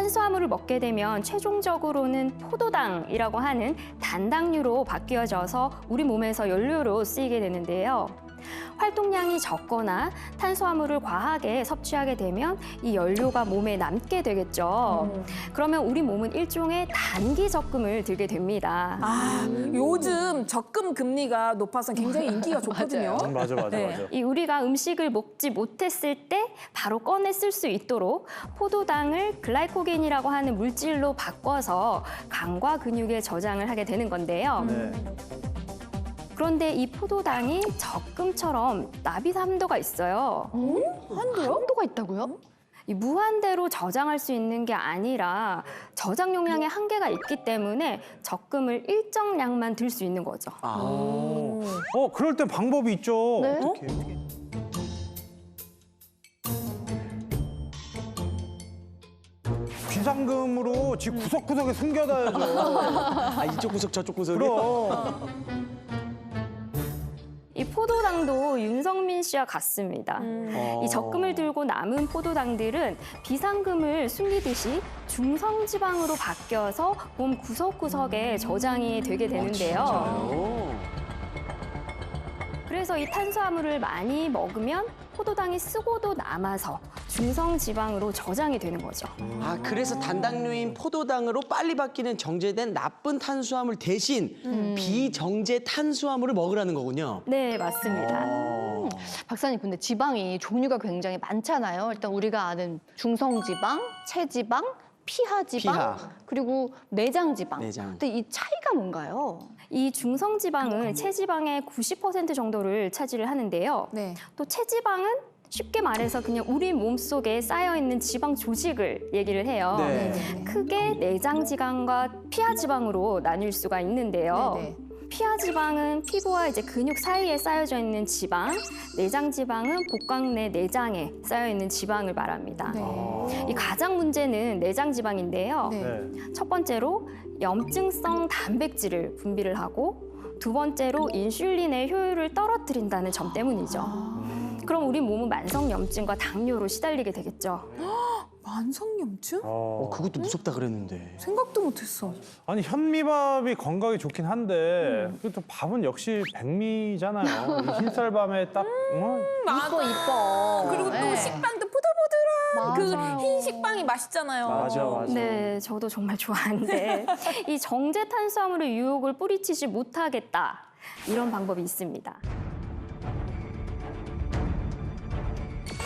탄수화물을 먹게 되면 최종적으로는 포도당이라고 하는 단당류로 바뀌어져서 우리 몸에서 연료로 쓰이게 되는데요. 활동량이 적거나 탄수화물을 과하게 섭취하게 되면 이 연료가 몸에 남게 되겠죠. 그러면 우리 몸은 일종의 단기 적금을 들게 됩니다. 요즘 적금 금리가 높아서 굉장히 인기가 좋거든요. 맞아. 네. 이 우리가 음식을 먹지 못했을 때 바로 꺼내 쓸 수 있도록 포도당을 글라이코겐이라고 하는 물질로 바꿔서 간과 근육에 저장을 하게 되는 건데요. 네. 그런데 이 포도당이 적금처럼 납입 한도가 있어요. 한도가 있다고요? 이 무한대로 저장할 수 있는 게 아니라 저장 용량에 한계가 있기 때문에 적금을 일정량만 들 수 있는 거죠. 그럴 땐 방법이 있죠. 네? 어떻게? 비상금으로 집 구석구석에 숨겨놔야죠. 아, 이쪽 구석 저쪽 구석이요? 그럼. 이 포도당도 윤성민 씨와 같습니다. 이 적금을 들고 남은 포도당들은 비상금을 숨기듯이 중성지방으로 바뀌어서 몸 구석구석에 저장이 되게 되는데요. 그래서 이 탄수화물을 많이 먹으면 포도당이 쓰고도 남아서 중성지방으로 저장이 되는 거죠. 아, 그래서 단당류인 포도당으로 빨리 바뀌는 정제된 나쁜 탄수화물 대신 비정제 탄수화물을 먹으라는 거군요. 네, 맞습니다. 박사님, 근데 지방이 종류가 굉장히 많잖아요. 일단 우리가 아는 중성지방, 체지방, 피하지방, 피하. 그리고 내장지방. 내장. 근데 이 차이가 뭔가요? 이 중성지방은 체지방의 90% 정도를 차지를 하는데요. 네. 또 체지방은 쉽게 말해서 그냥 우리 몸속에 쌓여있는 지방 조직을 얘기를 해요. 네. 크게 내장지방과 피하지방으로 나뉠 수가 있는데요. 네네. 피하지방은 피부와 이제 근육 사이에 쌓여져 있는 지방, 내장지방은 복강 내 내장에 쌓여있는 지방을 말합니다. 네. 이 가장 문제는 내장지방인데요. 네. 네. 첫 번째로 염증성 단백질을 분비를 하고 두 번째로 인슐린의 효율을 떨어뜨린다는 점 때문이죠. 그럼 우리 몸은 만성염증과 당뇨로 시달리게 되겠죠. 만성염증? 그것도 무섭다 그랬는데. 생각도 못했어. 아니 현미밥이 건강에 좋긴 한데 또 밥은 역시 백미잖아요. 이 흰쌀밥에 딱 이뻐. 그리고 또 네. 식빵도 포들포들한 맞아요. 그 흰 식빵이 맛있잖아요. 맞아. 네, 저도 정말 좋아하는데 이 정제 탄수화물의 유혹을 뿌리치지 못하겠다. 이런 방법이 있습니다.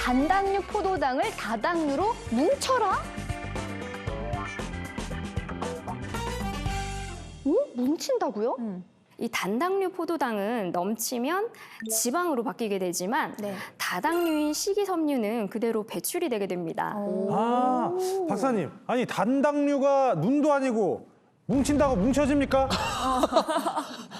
단당류 포도당을 다당류로 뭉쳐라? 뭉친다고요? 이 단당류 포도당은 넘치면 지방으로 바뀌게 되지만 네. 다당류인 식이섬유는 그대로 배출이 되게 됩니다. 아, 박사님. 아니 단당류가 눈도 아니고 뭉친다고 뭉쳐집니까?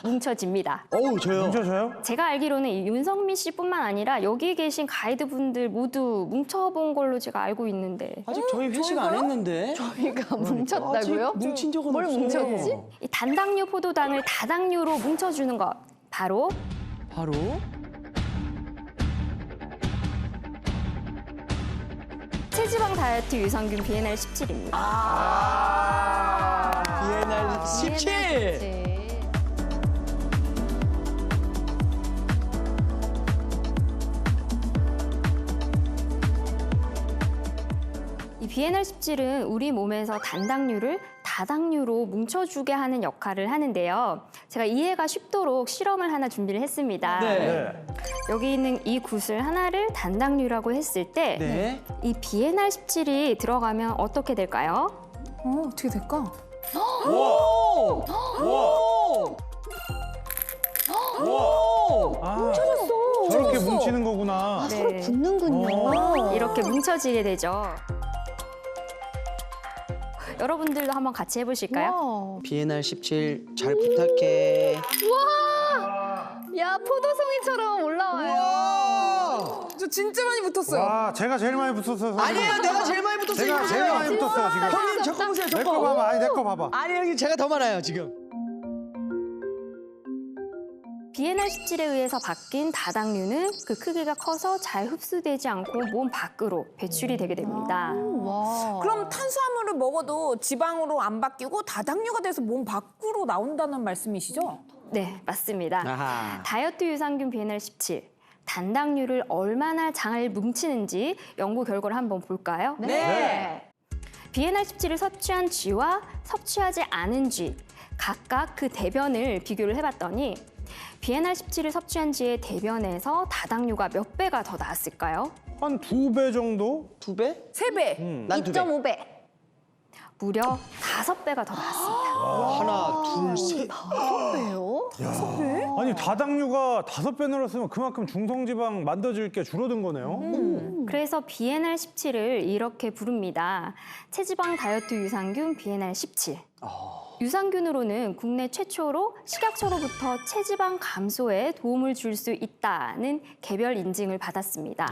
뭉쳐집니다. 어우, 저요. 뭉쳐져요? 제가 알기로는 이 윤성민 씨뿐만 아니라 여기 계신 가이드분들 모두 뭉쳐본 걸로 제가 알고 있는데 아직 저희 회식 안 했는데. 저희가 뭉쳤다고요? 아직 뭉친 적은 뭘 없어요. 뭉쳤지? 이 단당류 포도당을 다당류로 뭉쳐주는 것 바로 바로 체지방 다이어트 유산균 BNR17입니다. 비엔날 17. 이 BNR17은 우리 몸에서 단당류를 다당류로 뭉쳐주게 하는 역할을 하는데요. 제가 이해가 쉽도록 실험을 하나 준비를 했습니다. 네. 여기 있는 이 굿을 하나를 단당류라고 했을 때 네. 이 BNR17이 들어가면 어떻게 될까요? 어떻게 될까? 오! 오! 오! 아, 저렇게 뭉치는 거구나. 네. 서로 붙는군요. 이렇게 뭉쳐지게 되죠. 여러분들도 한번 같이 해보실까요? 와. 비엔날 17 잘 부탁해. 야, 포도송이처럼 올라와요. 저 진짜 많이 붙었어요. 와, 제가 제일 많이 붙었어요. 선생님. 아니에요, 내가 제일 많이 붙었어요. 제가 제일 많이 붙었어요 지금. 형님, 저거 보세요, 내 거 저거. 봐봐, 아니 내 거 봐봐. 아니, 형님, 제가 더 많아요, 지금. 비엔알17에 의해서 바뀐 다당류는 그 크기가 커서 잘 흡수되지 않고 몸 밖으로 배출이 되게 됩니다. 와. 그럼 탄수화물을 먹어도 지방으로 안 바뀌고 다당류가 돼서 몸 밖으로 나온다는 말씀이시죠? 네, 맞습니다. 아하. 다이어트 유산균 비엔알17, 단당류를 얼마나 잘 뭉치는지 연구 결과를 한번 볼까요? 네. 비엔알17을 섭취한 쥐와 섭취하지 않은 쥐, 각각 그 대변을 비교를 해봤더니 비엔알17을 섭취한 쥐의 대변에서 다당류가 몇 배가 더 나왔을까요? 한 2배 정도? 2배? 3배. 난 2배. 2.5배. 무려 5배가 더 나왔습니다. 하나, 둘, 셋. 왜요? 아니 다당류가 5배 늘었으면 그만큼 중성지방 만들어질 게 줄어든 거네요. 그래서 비엔알17을 이렇게 부릅니다. 체지방 다이어트 유산균 비엔알17. 유산균으로는 국내 최초로 식약처로부터 체지방 감소에 도움을 줄 수 있다는 개별 인증을 받았습니다.